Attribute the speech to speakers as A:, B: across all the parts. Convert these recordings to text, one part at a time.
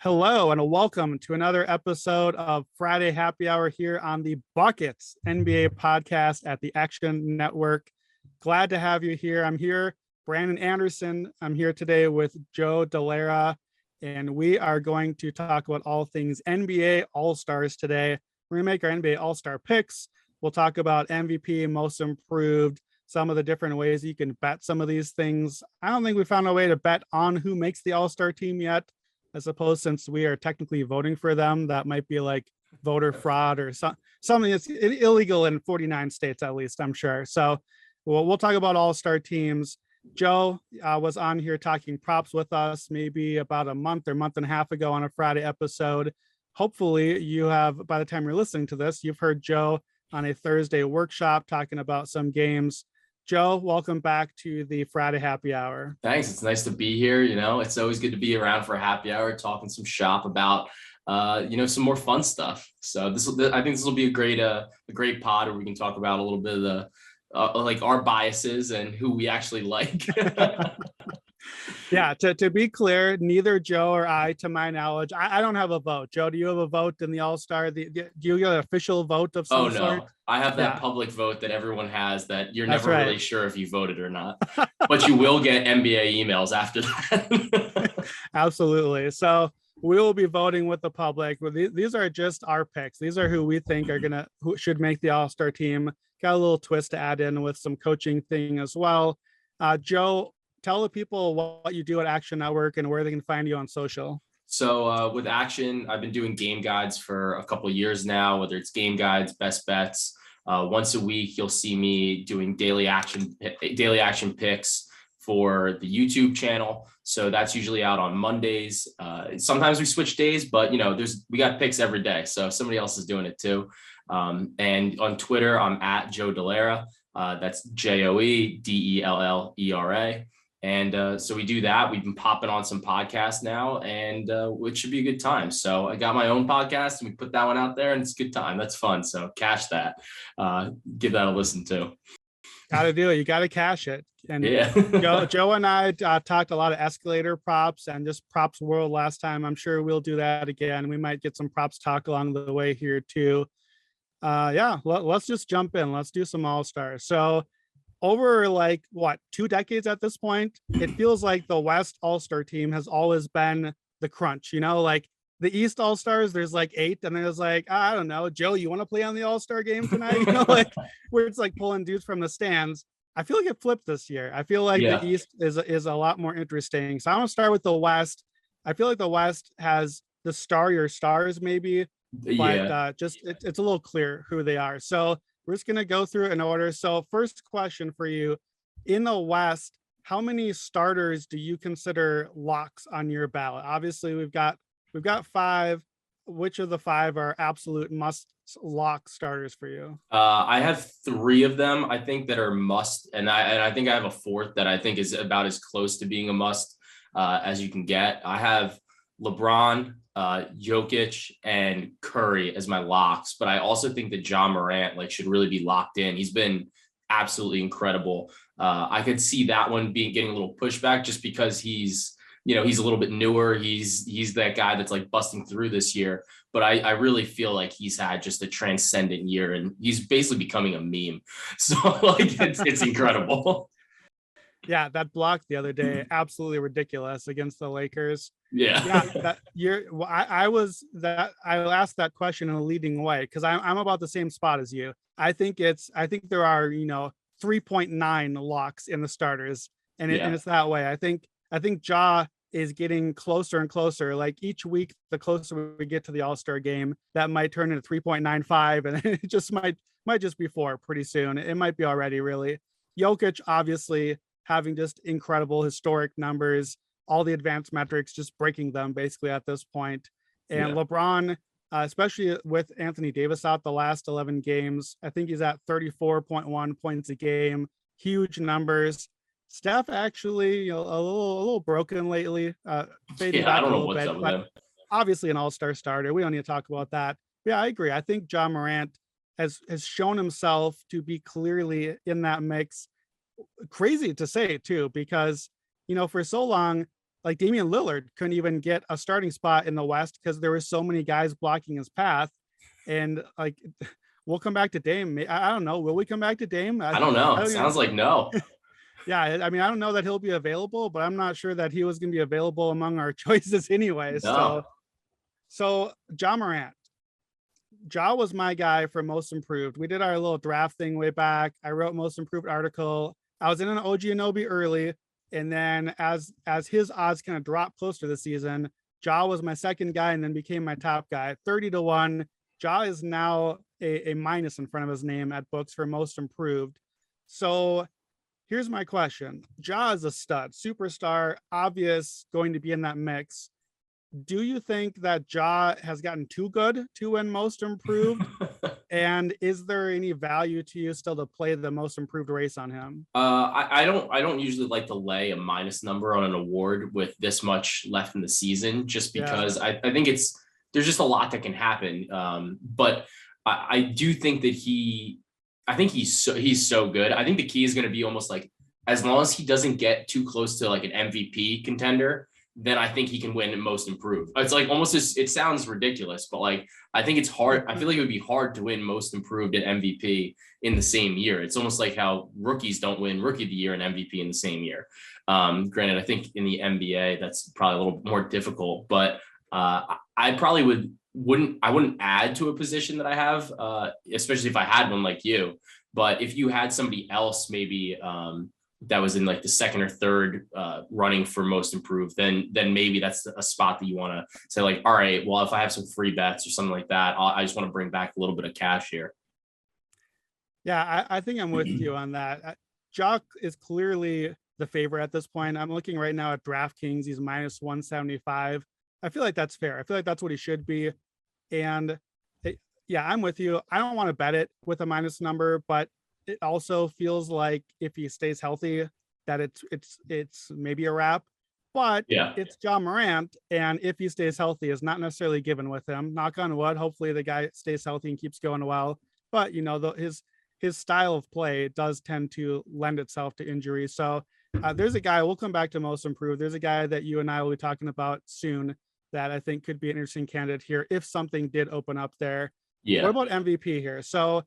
A: Hello and welcome to another episode of Friday Happy Hour here on the Buckets NBA podcast at the Action Network. Glad to have you here. I'm here, Brandon Anderson. I'm here today with Joe Dellera, and we are going to talk about all things NBA All-Stars today. We're going to make our NBA All-Star picks. We'll talk about MVP, most improved, some of the different ways you can bet some of these things. I don't think we found a way to bet on who makes the All-Star team yet. I suppose since we are technically voting for them, that might be like voter fraud or something that's illegal in 49 states, at least, I'm sure. So we'll talk about all-star teams. Joe was on here talking props with us maybe about a month or month and a half ago on a Friday episode. Hopefully you have, by the time you're listening to this, you've heard Joe on a Thursday workshop talking about some games. Joe, welcome back to the Friday Happy Hour.
B: Thanks. It's nice to be here. It's always good to be around for a happy hour, talking some shop about, some more fun stuff. So I think this will be a great pod where we can talk about a little bit of the, like our biases and who we actually like.
A: Yeah, to be clear, neither Joe or I, to my knowledge, I don't have a vote. Joe, do you have a vote in the All-Star? Do you get an official vote of some sort?
B: No, I have that public vote that everyone has that you're
A: That's
B: never
A: right.
B: really sure if you voted or not, but you will get NBA emails after that.
A: Absolutely. So we will be voting with the public. These are just our picks. These are who we think who should make the All-Star team. Got a little twist to add in with some coaching thing as well. Joe, tell the people what you do at Action Network and where they can find you on social.
B: So with Action, I've been doing game guides for a couple of years now, whether it's game guides, best bets. Once a week, you'll see me doing daily action picks for the YouTube channel. So that's usually out on Mondays. Sometimes we switch days, but we got picks every day. So somebody else is doing it too. And on Twitter, I'm at Joe Dellera. That's JoeDellera. And so we do that. We've been popping on some podcasts now, and which should be a good time. So I got my own podcast, and we put that one out there, and it's a good time. That's fun. So cash that. Give that a listen too.
A: Got to do it. You got to cash it. And
B: yeah.
A: Joe and I talked a lot of escalator props and just props world last time. I'm sure we'll do that again. We might get some props talk along the way here too. Let's just jump in. Let's do some All-Stars. So over 2 decades at this point, it feels like the West All-Star team has always been the crunch, like the East All-Stars, there's 8, and there's I don't know, Joe, you want to play on the All-Star game tonight? Where it's pulling dudes from the stands. I feel like it flipped this year. I feel like the East is a lot more interesting. So I want to start with the West. I feel like the West has the your stars maybe, but it's a little clear who they are. So we're just going to go through in order. So first question for you, in the West, how many starters do you consider locks on your ballot? Obviously we've got 5. Which of the 5 are absolute must lock starters for you?
B: I have 3 of them, I think, that are must. And I think I have a 4th that I think is about as close to being a must as you can get. I have LeBron, Jokic, and Curry as my locks, but I also think that Ja Morant should really be locked in. He's been absolutely incredible. I could see that one getting a little pushback just because he's a little bit newer. He's that guy that's busting through this year, but I really feel like he's had just a transcendent year, and he's basically becoming a meme. So it's incredible.
A: Yeah, that block the other day, absolutely ridiculous against the Lakers.
B: Yeah.
A: I asked that question in a leading way because I'm about the same spot as you. I think there are 3.9 locks in the starters, and it's that way. I think Ja is getting closer and closer. Each week, the closer we get to the All-Star game, that might turn into 3.95, and it just might just be 4 pretty soon. It might be already really. Jokic, obviously, having just incredible historic numbers, all the advanced metrics, just breaking them basically at this point. And LeBron, especially with Anthony Davis out the last 11 games, I think he's at 34.1 points a game, huge numbers. Steph actually a little broken lately, fading back a little bit, but obviously an all-star starter. We don't need to talk about that. Yeah, I agree. I think Ja Morant has shown himself to be clearly in that mix. Crazy to say too, because for so long like Damian Lillard couldn't even get a starting spot in the West because there were so many guys blocking his path. And like, we'll come back to Dame. I don't know. Will we come back to Dame?
B: I don't know. Sounds like no.
A: Yeah, I mean, I don't know that he'll be available, but I'm not sure that he was going to be available among our choices anyway.
B: No.
A: So Ja Morant. Ja was my guy for most improved. We did our little draft thing way back. I wrote most improved article. I was in an OG Anunoby early, and then as his odds kind of dropped close to the season, Ja was my second guy and then became my top guy. 30-1. Ja is now a minus in front of his name at books for most improved. So here's my question. Ja is a stud, superstar, obvious, going to be in that mix. Do you think that Ja has gotten too good to win most improved? And is there any value to you still to play the most improved race on him?
B: I don't usually like to lay a minus number on an award with this much left in the season, just because I think there's just a lot that can happen. But I do think that he's so good. I think the key is going to be almost like, as long as he doesn't get too close to like an MVP contender, then I think he can win most improved. It's like almost it sounds ridiculous, but like, I think it's hard. I feel like it would be hard to win most improved and MVP in the same year. It's almost like how rookies don't win rookie of the year and MVP in the same year. Granted, I think in the NBA, that's probably a little more difficult, but I probably wouldn't add to a position that I have, especially if I had one like you. But if you had somebody else, maybe that was in like the second or third running for most improved, then maybe that's a spot that you want to say like, all right, well, if I have some free bets or something like that, I just want to bring back a little bit of cash here.
A: Yeah, I think I'm with you on that. Ja is clearly the favorite at this point. I'm looking right now at DraftKings. He's minus 175. I feel like that's fair. I feel like that's what he should be. And yeah, I'm with you. I don't want to bet it with a minus number, but it also feels like if he stays healthy, that it's maybe a wrap. But it's Ja Morant, and if he stays healthy, is not necessarily given with him. Knock on wood. Hopefully, the guy stays healthy and keeps going well. But you know, his style of play does tend to lend itself to injury. So there's a guy. We'll come back to most improved. There's a guy that you and I will be talking about soon that I think could be an interesting candidate here if something did open up there.
B: Yeah.
A: What about MVP here? So,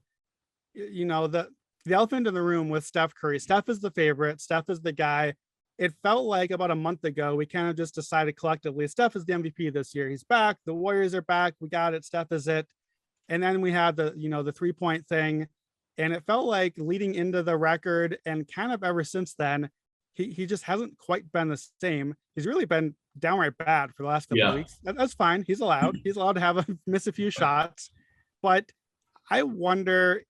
A: you know, the elephant in the room with Steph Curry. Steph is the favorite. Steph is the guy. It felt like about a month ago, we kind of just decided collectively, Steph is the MVP this year. He's back. The Warriors are back. We got it. Steph is it. And then we had the 3-point thing. And it felt like leading into the record and kind of ever since then, he just hasn't quite been the same. He's really been downright bad for the last couple of weeks. That's fine. He's allowed to miss a few shots. But I wonder,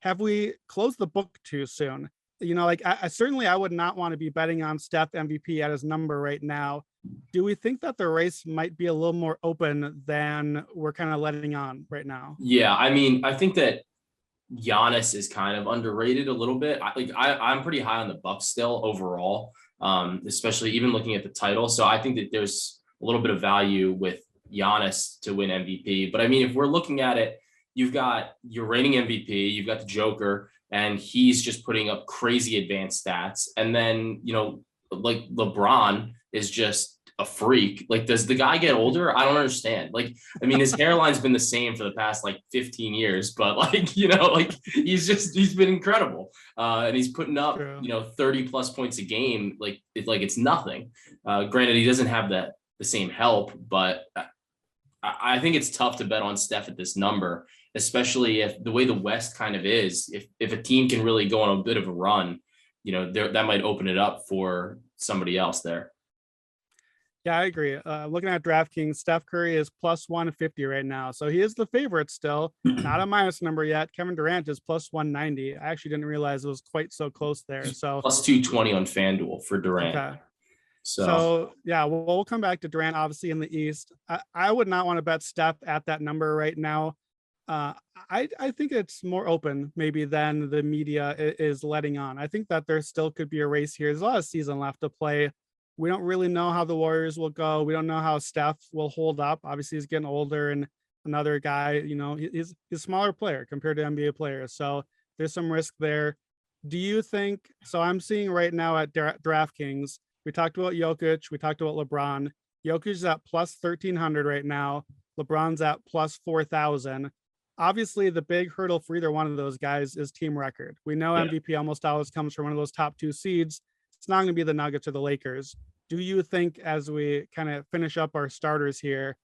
A: have we closed the book too soon? You know, like I certainly would not want to be betting on Steph MVP at his number right now. Do we think that the race might be a little more open than we're kind of letting on right now?
B: Yeah, I mean, I think that Giannis is kind of underrated a little bit. I'm pretty high on the Bucks still overall, especially even looking at the title. So I think that there's a little bit of value with Giannis to win MVP. But I mean, if we're looking at it, you've got your reigning MVP, you've got the Joker, and he's just putting up crazy advanced stats. And then, you know, like LeBron is just a freak. Like, does the guy get older? I don't understand. Like, I mean, his hairline's been the same for the past like 15 years, but like, you know, like he's been incredible. And he's putting up, 30 plus points a game. Like it's nothing. Granted, he doesn't have the same help, but I think it's tough to bet on Steph at this number, especially if the way the West kind of is, if a team can really go on a bit of a run, you know, that might open it up for somebody else there.
A: Yeah, I agree. Looking at DraftKings, Steph Curry is plus 150 right now. So he is the favorite still, not a minus number yet. Kevin Durant is plus 190. I actually didn't realize it was quite so close there. So
B: plus 220 on FanDuel for Durant. Okay.
A: So yeah, we'll come back to Durant, obviously in the East. I would not want to bet Steph at that number right now. I think it's more open maybe than the media is letting on. I think that there still could be a race here. There's a lot of season left to play. We don't really know how the Warriors will go. We don't know how Steph will hold up. Obviously, he's getting older, and another guy, you know, he's a smaller player compared to NBA players. So there's some risk there. Do you think, so I'm seeing right now at DraftKings, We talked about Jokic. We talked about LeBron. Jokic is at plus 1,300 right now. LeBron's at plus 4,000. Obviously, the big hurdle for either one of those guys is team record. We know MVP almost always comes from one of those top two seeds. It's not going to be the Nuggets or the Lakers. Do you think, as we kind of finish up our starters here,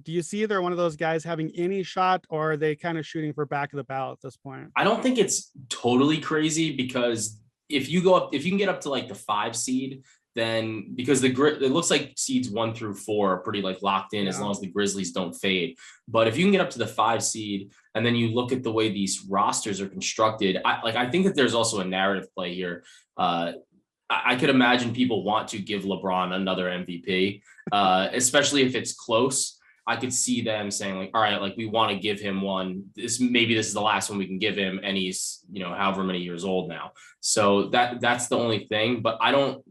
A: do you see either one of those guys having any shot, or are they kind of shooting for back of the ballot at this point?
B: I don't think it's totally crazy, because if you can get up to like the 5 seed, then because it looks like seeds 1 through 4 are pretty like locked in as long as the Grizzlies don't fade. But if you can get up to the 5 seed, and then you look at the way these rosters are constructed, I think that there's also a narrative play here. I could imagine people want to give LeBron another MVP, especially if it's close. I could see them saying like, all right, like we want to give him one. Maybe this is the last one we can give him, and he's, however many years old now. So that's the only thing. But I don't.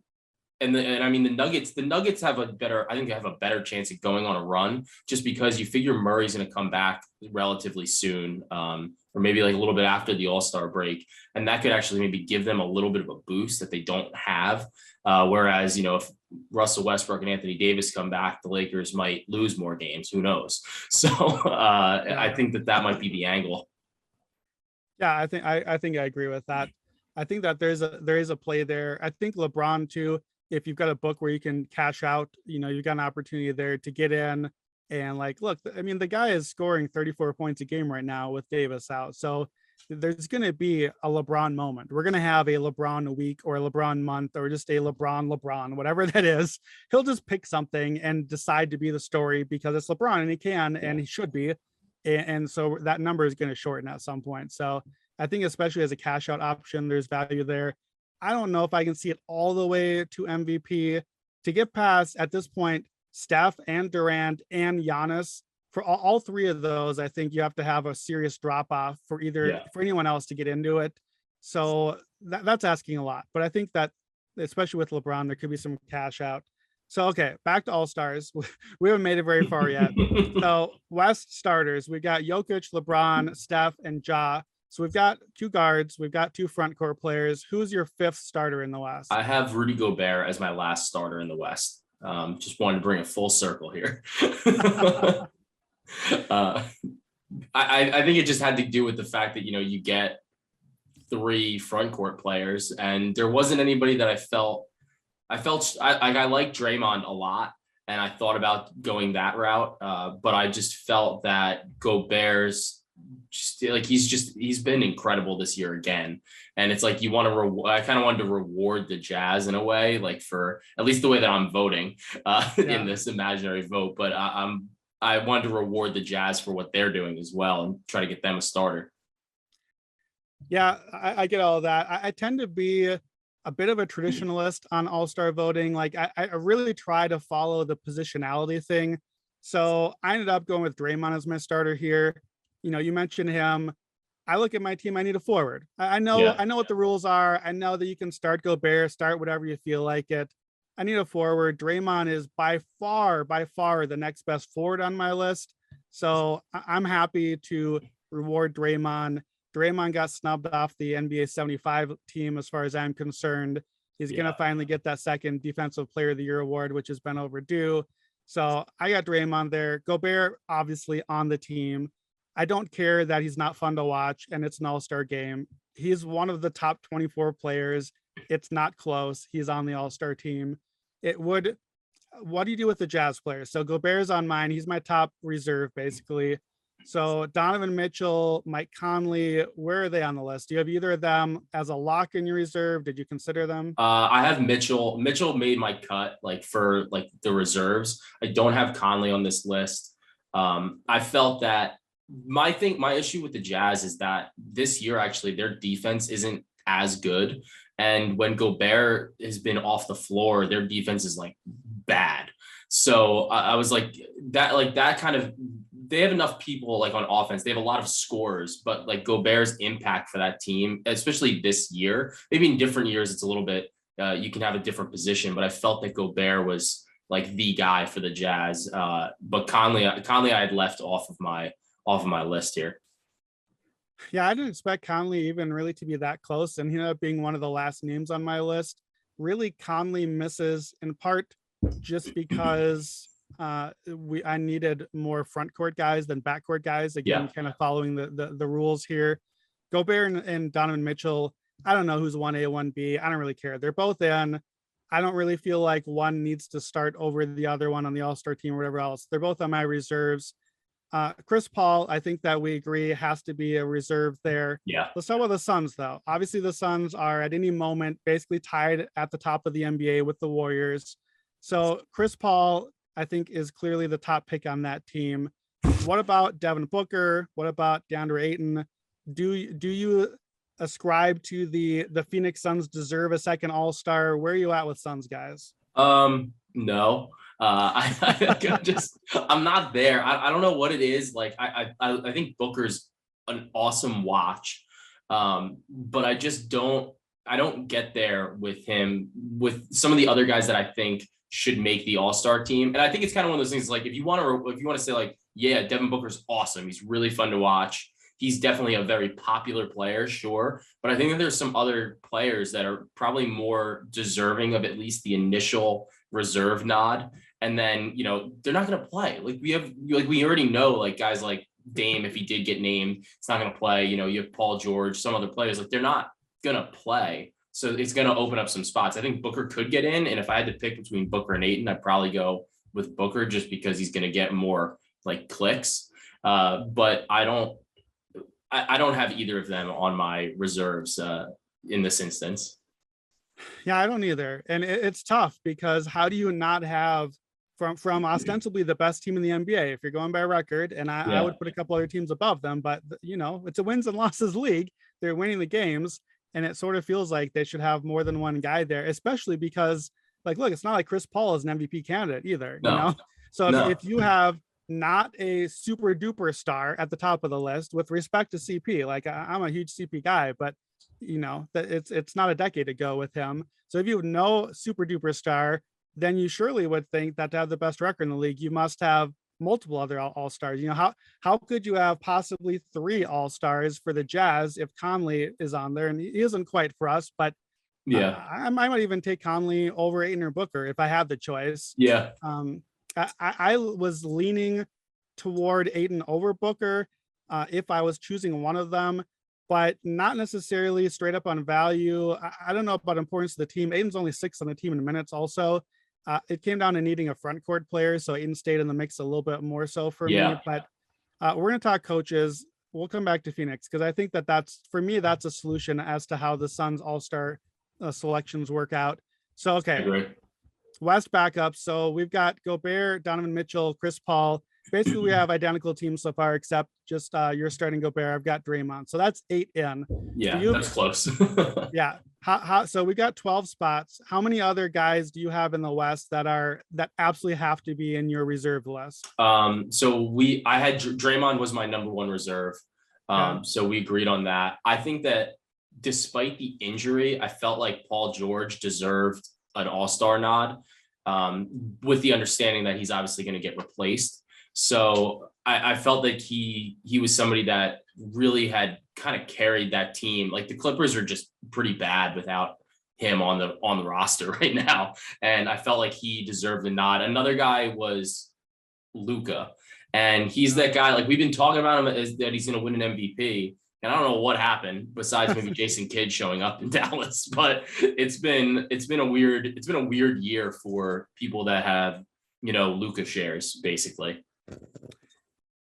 B: And I mean, the Nuggets have I think they have a better chance of going on a run, just because you figure Murray's going to come back relatively soon, or maybe like a little bit after the All-Star break. And that could actually maybe give them a little bit of a boost that they don't have. Whereas, if Russell Westbrook and Anthony Davis come back, the Lakers might lose more games. Who knows? So I think that might be the angle.
A: Yeah, I think I agree with that. I think that there is a play there. I think LeBron too, if you've got a book where you can cash out, you've got an opportunity there to get in and like, look, I mean, the guy is scoring 34 points a game right now with Davis out. So there's going to be a LeBron moment. We're going to have a LeBron week or a LeBron month or just a LeBron, whatever that is. He'll just pick something and decide to be the story because it's LeBron and he can, and he should be. And so that number is going to shorten at some point. So I think especially as a cash out option, there's value there. I don't know if I can see it all the way to MVP. To get past at this point, Steph and Durant and Giannis, for all 3 of those, I think you have to have a serious drop off for for anyone else to get into it. So that's asking a lot. But I think that especially with LeBron, there could be some cash out. So, okay, back to All-Stars. We haven't made it very far yet. So West starters, we got Jokic, LeBron, Steph, and Ja. So we've got 2 guards, we've got 2 front court players. Who's your 5th starter in the West?
B: I have Rudy Gobert as my last starter in the West. Just wanted to bring it full circle here. I think it just had to do with the fact that, you get 3 front court players, and there wasn't anybody that I like Draymond a lot, and I thought about going that route. But I just felt that Gobert's he's been incredible this year again. And it's like, I kind of wanted to reward the Jazz in a way, like for at least the way that I'm voting in this imaginary vote. But I wanted to reward the Jazz for what they're doing as well and try to get them a starter.
A: Yeah, I get all of that. I tend to be a bit of a traditionalist on all-star voting. Like I really try to follow the positionality thing. So I ended up going with Draymond as my starter here. You mentioned him. I look at my team, I need a forward. I know what the rules are. I know that you can start Gobert, start whatever you feel like it. I need a forward. Draymond is by far the next best forward on my list. So I'm happy to reward Draymond. Draymond got snubbed off the NBA 75 team as far as I'm concerned. He's going to finally get that second Defensive Player of the Year award, which has been overdue. So I got Draymond there. Gobert, obviously, on the team. I don't care that he's not fun to watch and it's an all-star game. He's one of the top 24 players. It's not close. He's on the all-star team. What do you do with the Jazz players? So Gobert's on mine. He's my top reserve, basically. So Donovan Mitchell, Mike Conley, where are they on the list? Do you have either of them as a lock in your reserve? Did you consider them?
B: I have Mitchell. Mitchell made my cut for the reserves. I don't have Conley on this list. I felt that my issue with the Jazz is that this year, actually, their defense isn't as good. And when Gobert has been off the floor, their defense is bad. So I was that kind of, they have enough people on offense. They have a lot of scorers, but Gobert's impact for that team, especially this year, maybe in different years, it's a little bit, you can have a different position, but I felt that Gobert was the guy for the Jazz. But Conley I had left off of my list here.
A: Yeah, I didn't expect Conley even really to be that close, and he ended up being one of the last names on my list. really Conley misses in part just because I needed more front court guys than backcourt guys. Again, kind of following the rules here. Gobert and Donovan Mitchell, I don't know who's 1A, 1B. I don't really care. They're both in. I don't really feel like one needs to start over the other one on the All-Star team or whatever else. They're both on my reserves. Chris Paul, I think that we agree has to be a reserve there.
B: Yeah.
A: Let's start with the Suns, though. Obviously, the Suns are at any moment basically tied at the top of the NBA with the Warriors. So Chris Paul, I think, is clearly the top pick on that team. What about Devin Booker? What about DeAndre Ayton? Do you ascribe to the Phoenix Suns deserve a second All-Star? Where are you at with Suns guys?
B: No. I'm not there. I don't know what it is. Like I think Booker's an awesome watch. But I don't get there with him with some of the other guys that I think should make the All-Star team. And I think it's kind of one of those things like if you want to say like, yeah, Devin Booker's awesome. He's really fun to watch. He's definitely a very popular player, sure. But I think that there's some other players that are probably more deserving of at least the initial reserve nod. And then, they're not going to play. We already know, like guys like Dame, if he did get named, it's not going to play. You have Paul George, some other players, like they're not going to play. So it's going to open up some spots. I think Booker could get in. And if I had to pick between Booker and Ayton, I'd probably go with Booker just because he's going to get more like clicks. But I don't have either of them on my reserves in this instance.
A: Yeah, I don't either. And it's tough because how do you not have from ostensibly the best team in the NBA, if you're going by record, and I would put a couple other teams above them, but it's a wins and losses league. They're winning the games, and it sort of feels like they should have more than one guy there, especially because look, it's not like Chris Paul is an MVP candidate either, So if you have not a super duper star at the top of the list with respect to CP, like I'm a huge CP guy, but that it's not a decade ago with him. So if you have no super duper star, then you surely would think that to have the best record in the league, you must have multiple other all-stars. How could you have possibly 3 all-stars for the Jazz if Conley is on there? And he isn't quite for us, but I might even take Conley over Ayton or Booker if I had the choice. I was leaning toward Ayton over Booker if I was choosing one of them, but not necessarily straight up on value. I don't know about importance to the team. Ayton's only 6th on the team in minutes also. It came down to needing a front court player, so Ayton stayed in the mix a little bit more so for me. But we're going to talk coaches. We'll come back to Phoenix because I think that's a solution as to how the Suns All-Star selections work out. So, okay. West backup. So we've got Gobert, Donovan Mitchell, Chris Paul. Basically, we have identical teams so far, except just you're starting Gobert. I've got Draymond. So that's 8 in.
B: Yeah, that's close.
A: Yeah. So we got 12 spots. How many other guys do you have in the West that absolutely have to be in your reserve list?
B: So I had Draymond was my number 1 reserve. So we agreed on that. I think that despite the injury, I felt like Paul George deserved an all-star nod, with the understanding that he's obviously going to get replaced. So I felt like he was somebody that really had kind of carried that team. Like the Clippers are just pretty bad without him on the roster right now. And I felt like he deserved the nod. Another guy was Luka. And he's that guy, like we've been talking about him as that he's going to win an MVP. And I don't know what happened besides maybe Jason Kidd showing up in Dallas, but it's been a weird year for people that have, Luka shares basically.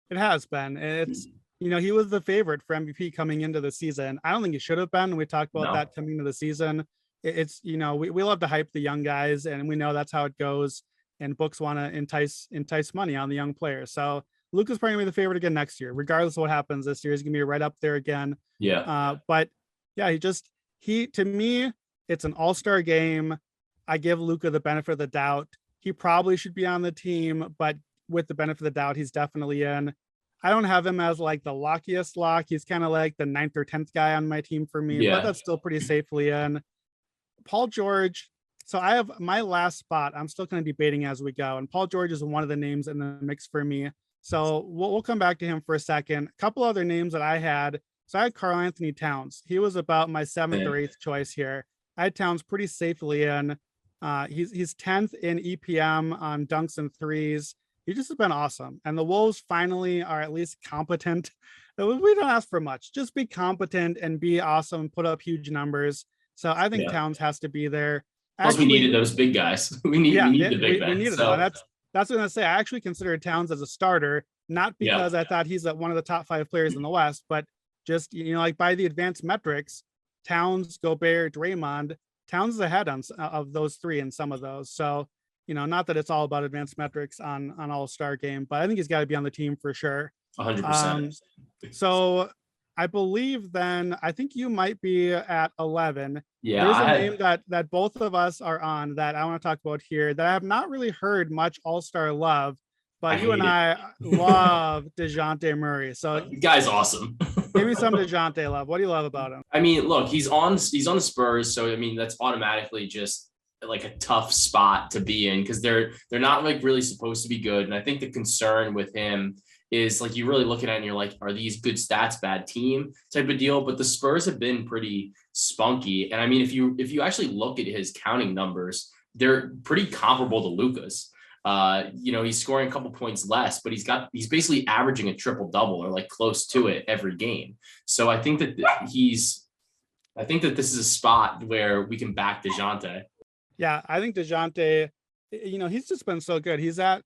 A: It has been. It's, he was the favorite for MVP coming into the season. I don't think he should have been. We talked about that coming into the season. It's, we love to hype the young guys, and we know that's how it goes. And books want to entice money on the young players. So Luka's probably gonna be the favorite again next year, regardless of what happens this year. He's gonna be right up there again. But yeah, to me, it's an all-star game. I give Luka the benefit of the doubt. He probably should be on the team, but with the benefit of the doubt, he's definitely in. I don't have him as like the lockiest lock. He's kind of like the 9th or 10th guy on my team for me, but that's still pretty safely in. Paul George. So I have my last spot. I'm still kind of debating as we go. And Paul George is one of the names in the mix for me. So we'll come back to him for a second. A couple other names that I had. So I had Karl Anthony Towns. He was about my 7th or 8th choice here. I had Towns pretty safely in. He's 10th in EPM on dunks and threes. He just has been awesome. And the Wolves finally are at least competent. We don't ask for much. Just be competent and be awesome, put up huge numbers. So I think Towns has to be there.
B: Plus, we needed those big guys. We need the big guys.
A: We needed them. That's what I'm going to say. I actually considered Towns as a starter, not because I thought he's one of the top 5 players in the West, but just, like by the advanced metrics, Towns, Gobert, Draymond, Towns is ahead of those 3 in some of those. So, not that it's all about advanced metrics on All-Star game, but I think he's got to be on the team for sure.
B: 100%.
A: So I believe then, I think you might be at 11.
B: Yeah.
A: There's a name that both of us are on that I want to talk about here that I have not really heard much All-Star love, but you and I love Dejounte Murray. So
B: the guy's awesome.
A: Give me some Dejounte love. What do you love about him?
B: I mean, look, he's on the Spurs. So, I mean, that's automatically just like a tough spot to be in because they're not like really supposed to be good. And I think the concern with him is like you really look at it and you're like, are these good stats, bad team type of deal? But the Spurs have been pretty spunky. And I mean, if you actually look at his counting numbers, they're pretty comparable to Luka's. He's scoring a couple points less, but he's basically averaging a triple double or like close to it every game. So I think that this is a spot where we can back Dejounte.
A: Yeah, I think Dejounte, he's just been so good. He's at,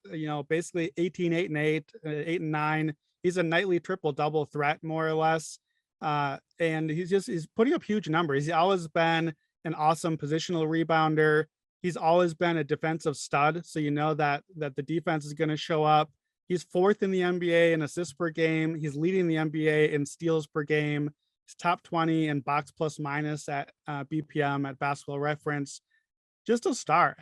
A: basically 18, 8 and 8, 8 and 9. He's a nightly triple double threat, more or less. And he's putting up huge numbers. He's always been an awesome positional rebounder. He's always been a defensive stud. So that the defense is going to show up. He's 4th in the NBA in assists per game. He's leading the NBA in steals per game. He's top 20 in box plus minus at BPM at Basketball Reference. Just a star.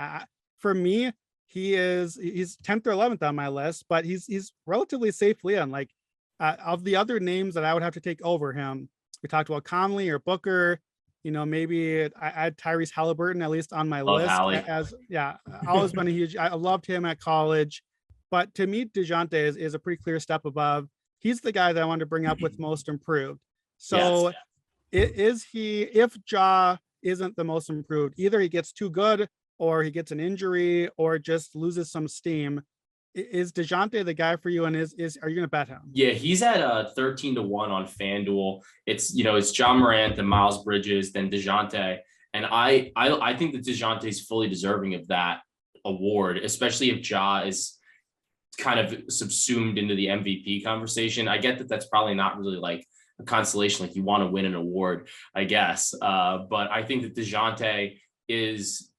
A: For me, he's 10th or 11th on my list, but he's relatively safely on. Like of the other names that I would have to take over him, we talked about Conley or Booker. Maybe I had Tyrese Halliburton at least on my list. Always been a huge. I loved him at college, but to me, Dejounte is a pretty clear step above. He's the guy that I wanted to bring up with most improved. So, is he? If Ja isn't the most improved, either he gets too good or he gets an injury or just loses some steam. Is Dejounte the guy for you? And are you going to bet him?
B: Yeah, he's at 13-1 on FanDuel. It's Ja Morant, then Miles Bridges, then Dejounte. And I think that Dejounte is fully deserving of that award, especially if Ja is kind of subsumed into the MVP conversation. I get that that's probably not really like a consolation, like you want to win an award, I guess. But I think that Dejounte is,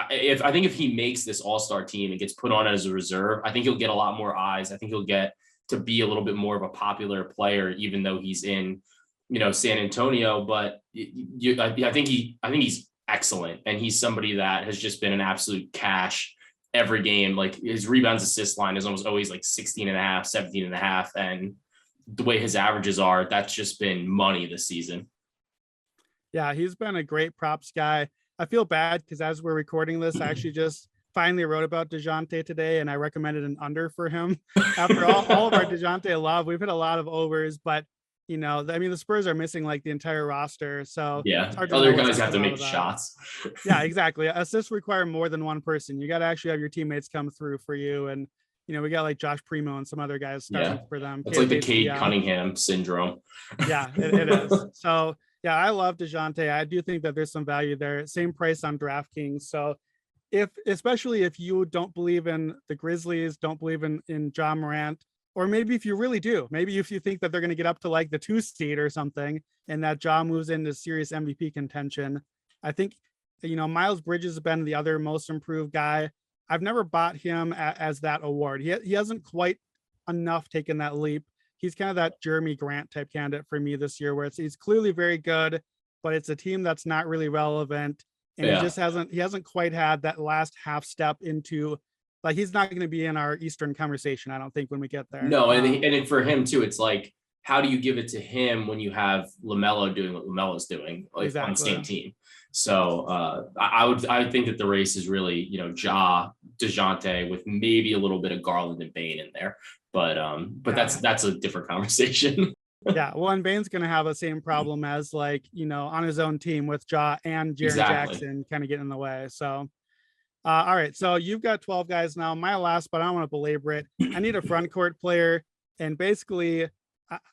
B: if he makes this all-star team and gets put on as a reserve, I think he'll get a lot more eyes. I think he'll get to be a little bit more of a popular player, even though he's in, San Antonio. But I think he's excellent. And he's somebody that has just been an absolute cash every game. Like his rebounds assist line is almost always like 16 and a half, 17 and a half. And the way his averages are, that's just been money this season.
A: Yeah, he's been a great props guy. I feel bad because as we're recording this, I actually just finally wrote about Dejounte today and I recommended an under for him. After all of our Dejounte love, we've hit a lot of overs, but the Spurs are missing like the entire roster. So
B: yeah, other guys have to make shots.
A: Yeah, exactly. Assists require more than one person. You got to actually have your teammates come through for you. And, we got like Josh Primo and some other guys starting for them.
B: It's like the Cade Cunningham syndrome.
A: Yeah, it is. So yeah, I love Dejounte. I do think that there's some value there. Same price on DraftKings. So especially if you don't believe in the Grizzlies, don't believe in Ja Morant, or maybe if you really do, maybe if you think that they're going to get up to like the 2 seed or something and that Ja moves into serious MVP contention, I think, Miles Bridges has been the other most improved guy. I've never bought him as that award. He hasn't quite enough taken that leap. He's kind of that Jeremy Grant type candidate for me this year, where he's clearly very good, but it's a team that's not really relevant. And he hasn't quite had that last half step into, like, he's not going to be in our Eastern conversation, I don't think, when we get there.
B: No, and for him too, it's like, how do you give it to him when you have LaMelo doing what LaMelo's doing, like on the same team? So I think that the race is really, Ja, Dejounte with maybe a little bit of Garland and Bane in there, but that's a different conversation.
A: Yeah, well, and Bane's gonna have the same problem as like, on his own team with Ja and Jaren
B: Exactly.
A: Jackson kind of getting in the way. So all right, so you've got 12 guys now. My last, but I don't want to belabor it. I need a front court player, and basically,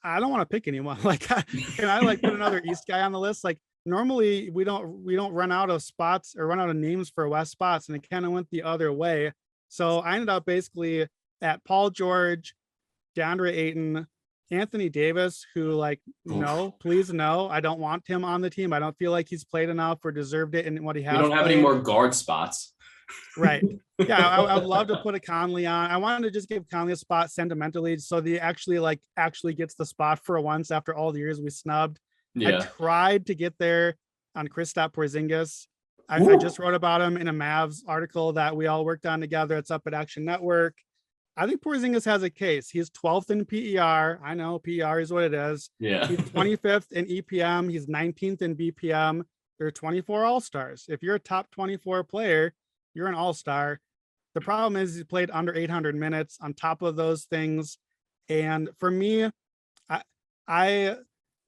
A: I don't want to pick anyone. Like, can I like put another East guy on the list? Like, normally we don't run out of spots or run out of names for West spots, and it kind of went the other way. So I ended up basically at Paul George, DeAndre Ayton, Anthony Davis, who like, no, please no, I don't want him on the team. I don't feel like he's played enough or deserved it in what he has.
B: We don't have
A: played.
B: any more guard spots.
A: Right. Yeah, I would love to put a Conley on. I wanted to just give Conley a spot sentimentally so that he actually gets the spot for once after all the years we snubbed. I tried to get there on Kristaps Porzingis. I just wrote about him in a Mavs article that we all worked on together. It's up at Action Network. I think Porzingis has a case. He's 12th in PER. I know PER is what it is.
B: Yeah.
A: He's 25th in EPM. He's 19th in BPM. There are 24 All-Stars. If you're a top 24 player, you're an all-star. The problem is he played under 800 minutes on top of those things. And for me, I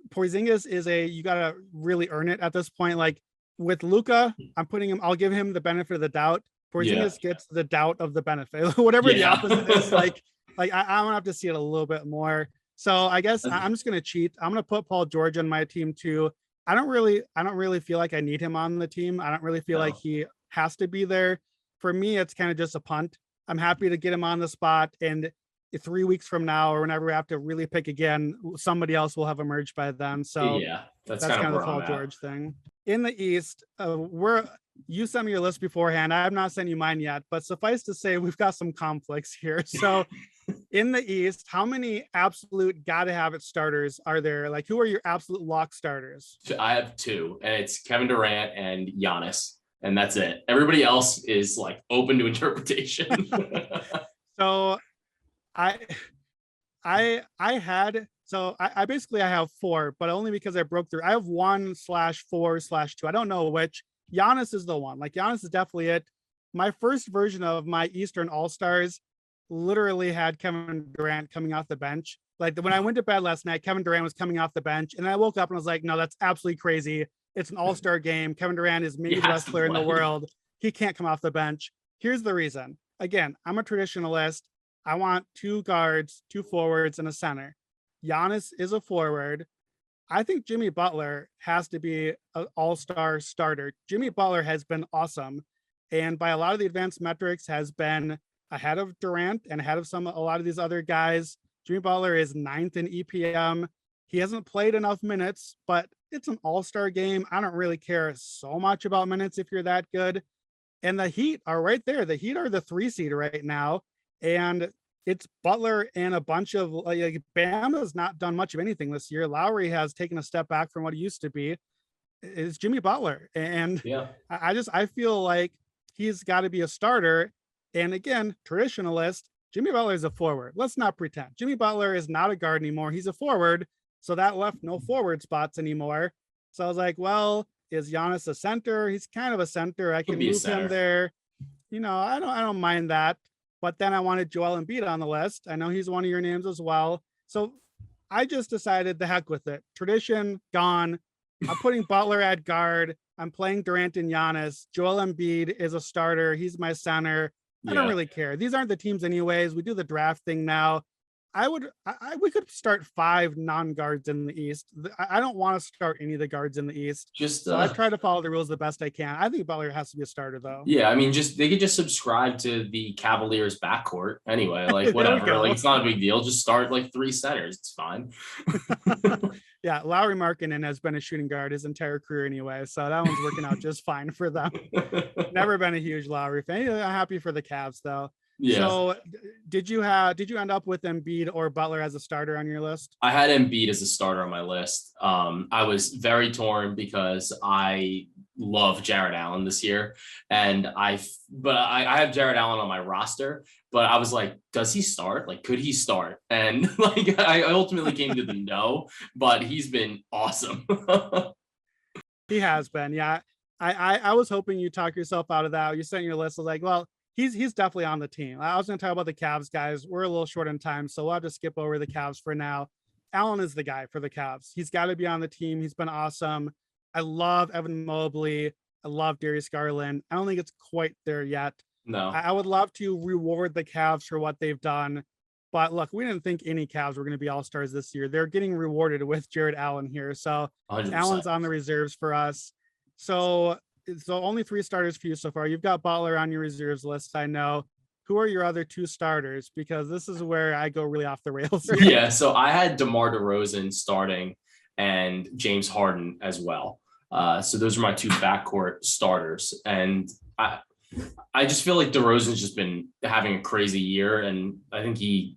A: Porzingis is you got to really earn it at this point. Like with Luka, I'll give him the benefit of the doubt. Porzingis gets the doubt of the benefit. Whatever the opposite is, like I'm gonna have to see it a little bit more. So I guess I'm just gonna cheat. I'm gonna put Paul George on my team too. I don't really feel like I need him on the team. I don't really feel like he has to be there. For me, it's kind of just a punt. I'm happy to get him on the spot, and 3 weeks from now or whenever we have to really pick again, somebody else will have emerged by then. So
B: yeah, that's
A: kind of the Paul
B: I'm
A: George thing. In the East, you sent me your list beforehand. I have not sent you mine yet, but suffice to say, we've got some conflicts here. So in the East, how many absolute gotta have it starters are there? Like, who are your absolute lock starters?
B: I have two, and it's Kevin Durant and Giannis, and that's it. Everybody else is like open to interpretation.
A: So I basically have four, but only because I broke through. I have 1/4/2. I don't know which. Giannis is the one. Like, Giannis is definitely it. My first version of my Eastern All-Stars literally had Kevin Durant coming off the bench. Like, when I went to bed last night, Kevin Durant was coming off the bench, and I woke up and was like, no, that's absolutely crazy. It's an all-star game. Kevin Durant is maybe the best player in the world. He can't come off the bench. Here's the reason. Again, I'm a traditionalist. I want 2 guards, 2 forwards, and a center. Giannis is a forward. I think Jimmy Butler has to be an all-star starter. Jimmy Butler has been awesome, and by a lot of the advanced metrics has been ahead of Durant and ahead of a lot of these other guys. Jimmy Butler is 9th in EPM. He hasn't played enough minutes, but it's an all-star game. I don't really care so much about minutes if you're that good. And the Heat are right there. The Heat are the 3 seed right now. And it's Butler and a bunch of like Bam has not done much of anything this year. Lowry has taken a step back from what he used to be. It's Jimmy Butler. And I feel like he's got to be a starter. And again, traditionalist, Jimmy Butler is a forward. Let's not pretend. Jimmy Butler is not a guard anymore. He's a forward. So that left no forward spots anymore. So I was like, well, is Giannis a center? He's kind of a center. I can move him there. I don't mind that. But then I wanted Joel Embiid on the list. I know he's one of your names as well. So I just decided the heck with it. Tradition gone. I'm putting Butler at guard. I'm playing Durant and Giannis. Joel Embiid is a starter. He's my center. I don't really care. These aren't the teams anyways. We do the draft thing now. We could start 5 non-guards in the East. I don't want to start any of the guards in the East. So I try to follow the rules the best I can. I think Butler has to be a starter though.
B: Yeah, I mean, they could just subscribe to the Cavaliers backcourt anyway. Like whatever. Like it's not a big deal. Just start like 3 centers. It's fine.
A: Yeah, Lauri Markkanen has been a shooting guard his entire career anyway, so that one's working out just fine for them. Never been a huge Lauri fan. I'm happy for the Cavs though. Yeah. So did you end up with Embiid or Butler as a starter on your list?
B: I had Embiid as a starter on my list. I was very torn because I love Jared Allen this year, and I have Jared Allen on my roster, but I was like, does he start? Like, could he start? And like, I ultimately came to the no, but he's been awesome.
A: He has been, yeah. I was hoping you talk yourself out of that. You sent your list. I was like, well, he's definitely on the team. I was going to talk about the Cavs guys. We're a little short on time, so we'll have to skip over the Cavs for now. Allen is the guy for the Cavs. He's got to be on the team. He's been awesome. I love Evan Mobley. I love Darius Garland. I don't think it's quite there yet.
B: No.
A: I would love to reward the Cavs for what they've done. But look, we didn't think any Cavs were going to be all-stars this year. They're getting rewarded with Jared Allen here. So
B: 100%.
A: Allen's on the reserves for us. So only 3 starters for you so far. You've got Butler on your reserves list, I know. Who are your other 2 starters? Because this is where I go really off the rails here.
B: Yeah, so I had DeMar DeRozan starting and James Harden as well. So those are my 2 backcourt starters. And I just feel like DeRozan's just been having a crazy year, and I think he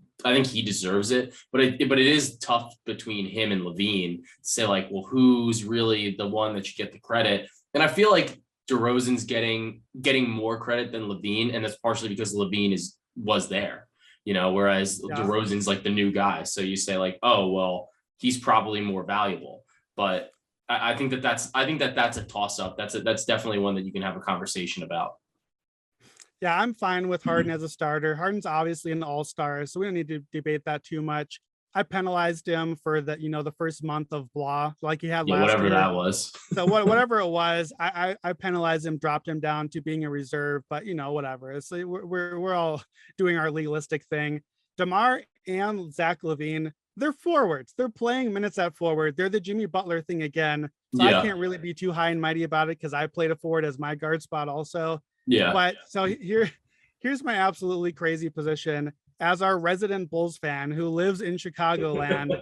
B: deserves it. But it is tough between him and Levine to say, like, well, who's really the one that should get the credit? And I feel like DeRozan's getting more credit than Levine, and that's partially because Levine was there, whereas DeRozan's like the new guy. So you say, like, oh, well, he's probably more valuable. But I think that's a toss up. That's definitely one that you can have a conversation about.
A: Yeah, I'm fine with Harden as a starter. Harden's obviously an all-star, so we don't need to debate that too much. I penalized him for the first month of blah, like he had last
B: whatever
A: year.
B: That was.
A: So whatever it was, I penalized him, dropped him down to being a reserve, but whatever. It's like we're all doing our legalistic thing. DeMar and Zach LaVine, they're forwards. They're playing minutes at forward. They're the Jimmy Butler thing again. So I can't really be too high and mighty about it because I played a forward as my guard spot also.
B: Yeah.
A: But so here's my absolutely crazy position. As our resident Bulls fan who lives in Chicagoland,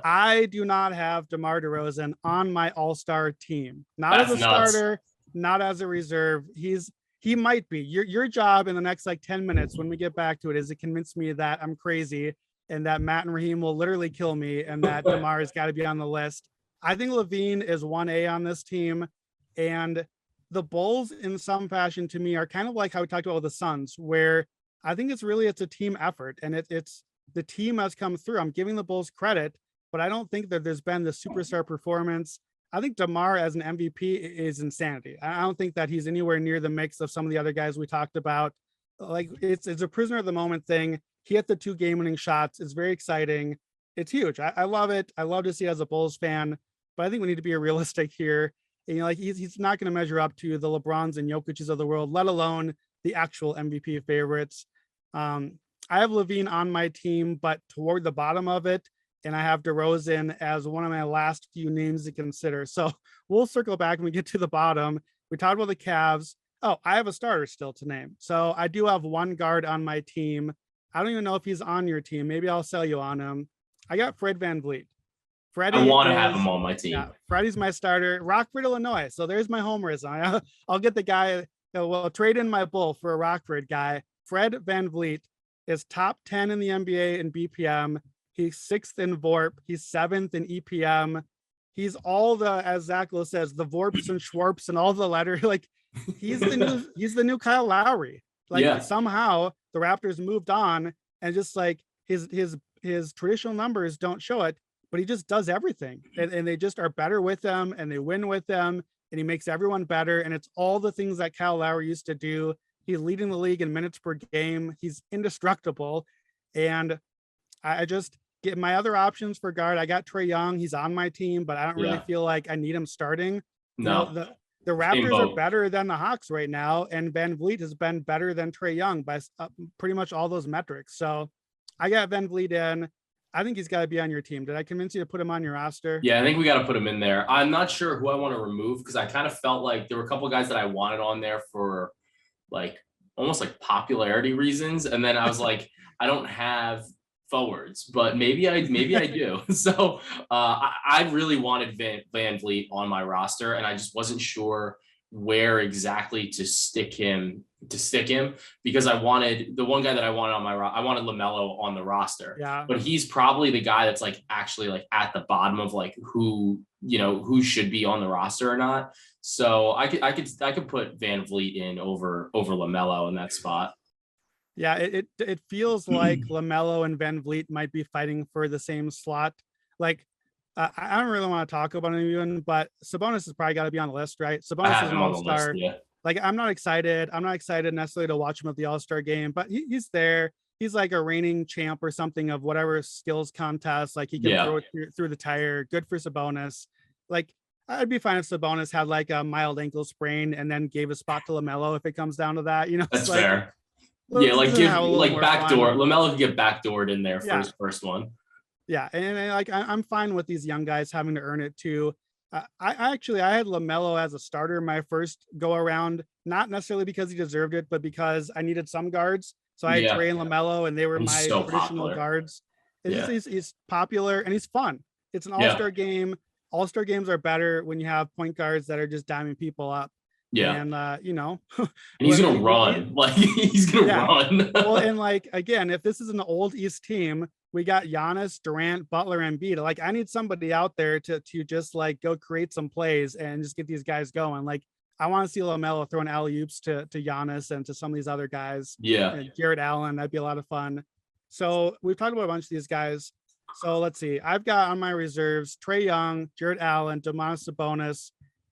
A: I do not have DeMar DeRozan on my all-star team. Not as a starter, not as a reserve. He might be. Your job in the next 10 minutes when we get back to it is to convince me that I'm crazy and that Matt and Raheem will literally kill me and that DeMar has got to be on the list. I think Levine is 1A on this team, and the Bulls in some fashion to me are kind of like how we talked about with the Suns, where I think it's a team effort, and it's the team has come through. I'm giving the Bulls credit, but I don't think that there's been the superstar performance. I think DeMar as an MVP is insanity. I don't think that he's anywhere near the mix of some of the other guys we talked about. Like it's a prisoner of the moment thing. He hit the 2 game-winning shots. It's very exciting. It's huge. I love it. I love to see it as a Bulls fan, but I think we need to be realistic here. And, he's not going to measure up to the LeBrons and Jokic's of the world, let alone the actual MVP favorites. I have Levine on my team, but toward the bottom of it, and I have DeRozan as one of my last few names to consider. So we'll circle back when we get to the bottom. We talked about the Cavs. Oh, I have a starter still to name. So I do have 1 guard on my team. I don't even know if he's on your team. Maybe I'll sell you on him. I got Fred VanVleet.
B: I want to have him on my team.
A: Yeah, Freddie's my starter. Rockford, Illinois. So there's my homerism. I'll get the guy. Trade in my bull for a Rockford guy. Fred VanVleet is top 10 in the NBA in BPM. He's 6th in VORP. He's 7th in EPM. He's all the, as Zach Lowe says, the VORPs and Schwarps and all the letter. Like he's the new Kyle Lowry. Somehow the Raptors moved on, and just his traditional numbers don't show it, but he just does everything, and they just are better with them, and they win with them, and he makes everyone better. And it's all the things that Kyle Lowry used to do. He's leading the league in minutes per game. He's indestructible. And I just get my other options for guard. I got Trae Young. He's on my team, but I don't really feel like I need him starting.
B: No.
A: The Raptors are better than the Hawks right now, and VanVleet has been better than Trae Young by pretty much all those metrics. So I got VanVleet in. I think he's got to be on your team. Did I convince you to put him on your roster?
B: Yeah, I think we got to put him in there. I'm not sure who I want to remove because I kind of felt like there were a couple of guys that I wanted on there for almost popularity reasons. And then I was like, I don't have forwards, but maybe I do. So I really wanted VanVleet on my roster, and I just wasn't sure where exactly to stick him because I wanted the one guy that I wanted on I wanted LaMelo on the roster.
A: Yeah.
B: But he's probably the guy that's actually at the bottom of who should be on the roster or not. So I could put VanVleet in over LaMelo in that spot.
A: Yeah, it feels like LaMelo and VanVleet might be fighting for the same slot. I don't really want to talk about anyone, but Sabonis has probably got to be on the list, right? Sabonis is an all-star.
B: Yeah.
A: I'm not excited. I'm not excited necessarily to watch him at the All-Star game, but he's there. he's like a reigning champ or something of whatever skills contest. Like he can throw it through the tire. Good for Sabonis. Like I'd be fine if Sabonis had like a mild ankle sprain and then gave a spot to LaMelo if it comes down to that.
B: That's
A: like,
B: fair. Yeah, like give like backdoor. LaMelo could get backdoored in there for his first one.
A: Yeah, and like I'm fine with these young guys having to earn it too. I had LaMelo as a starter my first go around, not necessarily because he deserved it, but because I needed some guards. So I had Trey and LaMelo, and they were my traditional guards. He's popular and he's fun. It's an all-star game. All-star games are better when you have point guards that are just diming people up.
B: Yeah.
A: And
B: and he's gonna run. Like he's gonna run.
A: Well, and like again, if this is an old East team, we got Giannis, Durant, Butler, and Embiid. Like I need somebody out there to just like go create some plays and just get these guys going. Like I want to see LaMelo throwing alley-oops to Giannis and to some of these other guys.
B: Yeah.
A: And Jarrett Allen, that'd be a lot of fun. So we've talked about a bunch of these guys. So let's see. I've got on my reserves Trae Young, Jarrett Allen, Domantas Sabonis,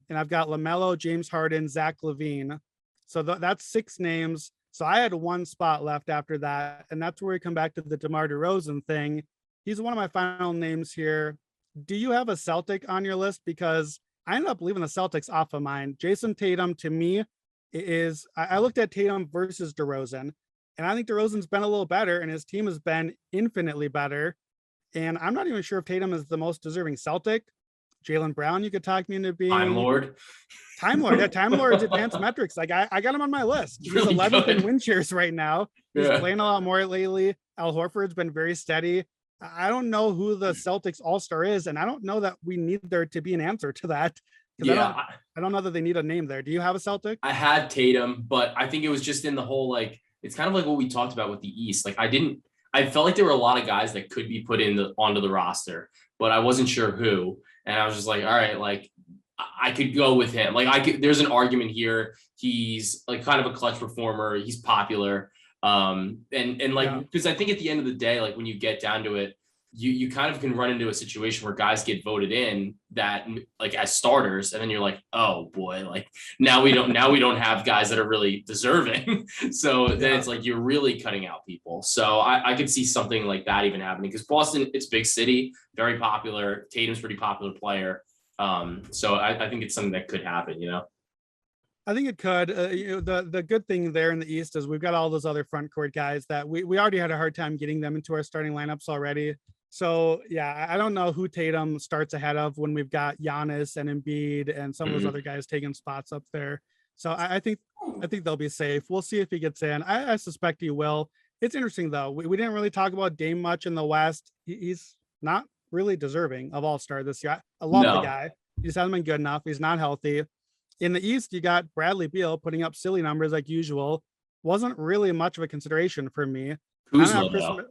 A: and I've got LaMelo, James Harden, Zach LaVine. So that's 6 names. So I had one spot left after that. And that's where we come back to the DeMar DeRozan thing. He's one of my final names here. Do you have a Celtic on your list? Because I ended up leaving the Celtics off of mine. Jason Tatum, to me, is I looked at Tatum versus DeRozan, and I think DeRozan's been a little better, and his team has been infinitely better. And I'm not even sure if Tatum is the most deserving Celtic. Jaylen Brown, you could talk me into being
B: Time Lord.
A: Yeah, Time Lord's advanced metrics. Like I got him on my list. He's really 11th in win shares right now. He's playing a lot more lately. Al Horford's been very steady. I don't know who the Celtics all-star is, and I don't know that we need there to be an answer to that. I don't know that they need a name there. Do you have a Celtic?
B: I had Tatum, but I think it was just in the whole, like, it's kind of like what we talked about with the East. Like I felt like there were a lot of guys that could be put onto the roster, but I wasn't sure who. And I was just like, all right, like I could go with him. Like there's an argument here. He's like kind of a clutch performer. He's popular. Because I think at the end of the day, like when you get down to it, you kind of can run into a situation where guys get voted in that like as starters, and then you're like, oh boy, like now we don't have guys that are really deserving. So then it's like you're really cutting out people. So I could see something like that even happening, because Boston, it's big city, very popular. Tatum's pretty popular player. So I think it's something that could happen, you know.
A: I think it could. The good thing there in the East is we've got all those other front court guys that we already had a hard time getting them into our starting lineups already. So yeah, I don't know who Tatum starts ahead of when we've got Giannis and Embiid and some of those other guys taking spots up there. So I think they'll be safe. We'll see if he gets in. I suspect he will. It's interesting though. We didn't really talk about Dame much in the West. He's not really deserving of All-Star this year. I love the guy. He just hasn't been good enough. He's not healthy. In the East, you got Bradley Beal putting up silly numbers like usual. Wasn't really much of a consideration for me.
B: Kuzma,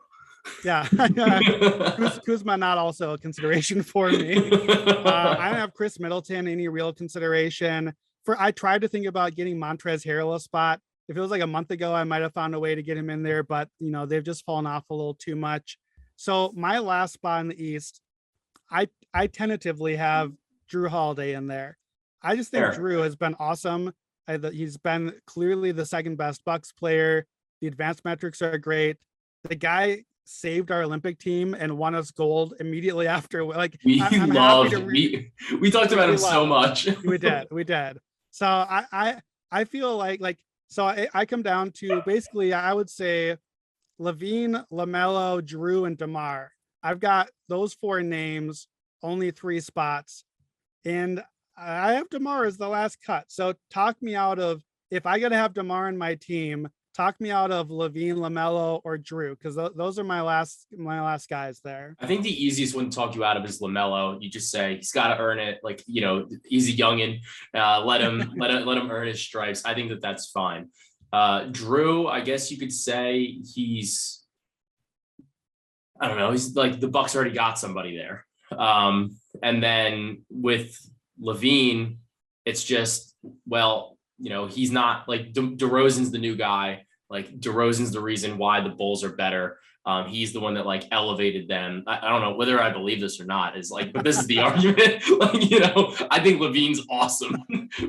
A: Kuzma not also a consideration for me. I don't have Chris Middleton any real consideration. I tried to think about getting Montrezl Harrell a spot. If it was like a month ago, I might have found a way to get him in there, but they've just fallen off a little too much. So my last spot in the East, I tentatively have Drew Holiday in there. I just think Drew has been awesome. He's been clearly the second best Bucks player. The advanced metrics are great. The guy saved our Olympic team and won us gold immediately after. Like
B: we talked about him so much.
A: we did. So I feel like so I come down to basically I would say LaVine, LaMelo, Drew, and DeMar. I've got those 4 names, only 3 spots, and I have DeMar as the last cut. So talk me out of, if I got to have DeMar in my team, talk me out of LaVine, LaMelo, or Drew, because those are my last guys there.
B: I think the easiest one to talk you out of is LaMelo. You just say he's got to earn it. Like, he's a youngin. Let him earn his stripes. I think that's fine. Drew, I guess you could say he's like the Bucks already got somebody there. And then with LaVine, it's just, he's not like DeRozan's the new guy. Like DeRozan's the reason why the Bulls are better. He's the one that like elevated them. I don't know whether I believe this or not, but this is the argument. I think LaVine's awesome,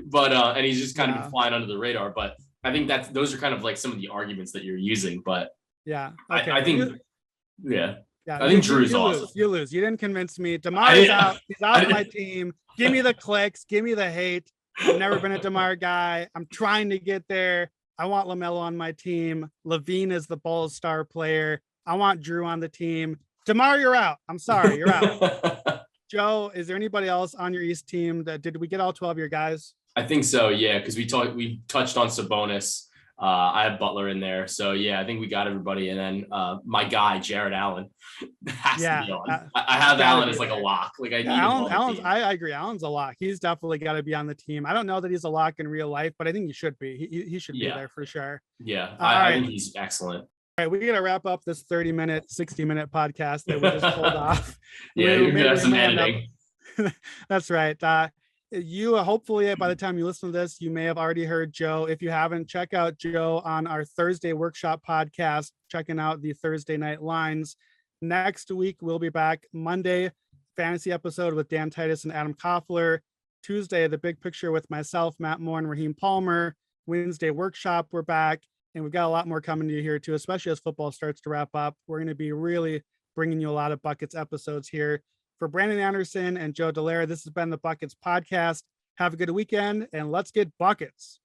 B: but and he's just kind of been flying under the radar. But I think those are kind of like some of the arguments that you're using. But
A: Yeah. Okay.
B: I think, yeah.
A: Yeah,
B: I think Drew's awesome.
A: You lose. You didn't convince me. DeMar is out. He's off my team. Give me the clicks. Give me the hate. I've never been a DeMar guy. I'm trying to get there. I want LaMelo on my team. Levine is the Bulls star player. I want Drew on the team. DeMar, you're out. I'm sorry, you're out. Joe, is there anybody else on your East team that did we get all 12 of your guys?
B: I think so, yeah, because we touched on Sabonis. I have Butler in there, so yeah, I think we got everybody. And then my guy Jared Allen has to be on. I have Allen as like a lock. Like I need
A: Allen's. I agree. Allen's a lock. He's definitely got to be on the team. I don't know that he's a lock in real life, but I think he should be. He should be there for sure.
B: Yeah, I think he's excellent.
A: All right, we got to wrap up this 30-minute, 60-minute podcast that we just pulled off.
B: Yeah, you're gonna have some editing.
A: That's right. You hopefully by the time you listen to this, you may have already heard Joe. If you haven't, check out Joe on our Thursday workshop podcast, checking out the Thursday night lines. Next week, we'll be back Monday, fantasy episode with Dan Titus and Adam Koffler. Tuesday, the big picture with myself, Matt Moore, and Raheem Palmer. Wednesday workshop, we're back. And we've got a lot more coming to you here too, especially as football starts to wrap up. We're going to be really bringing you a lot of Buckets episodes here. For Brandon Anderson and Joe Dellera, this has been the Buckets podcast. Have a good weekend and let's get buckets.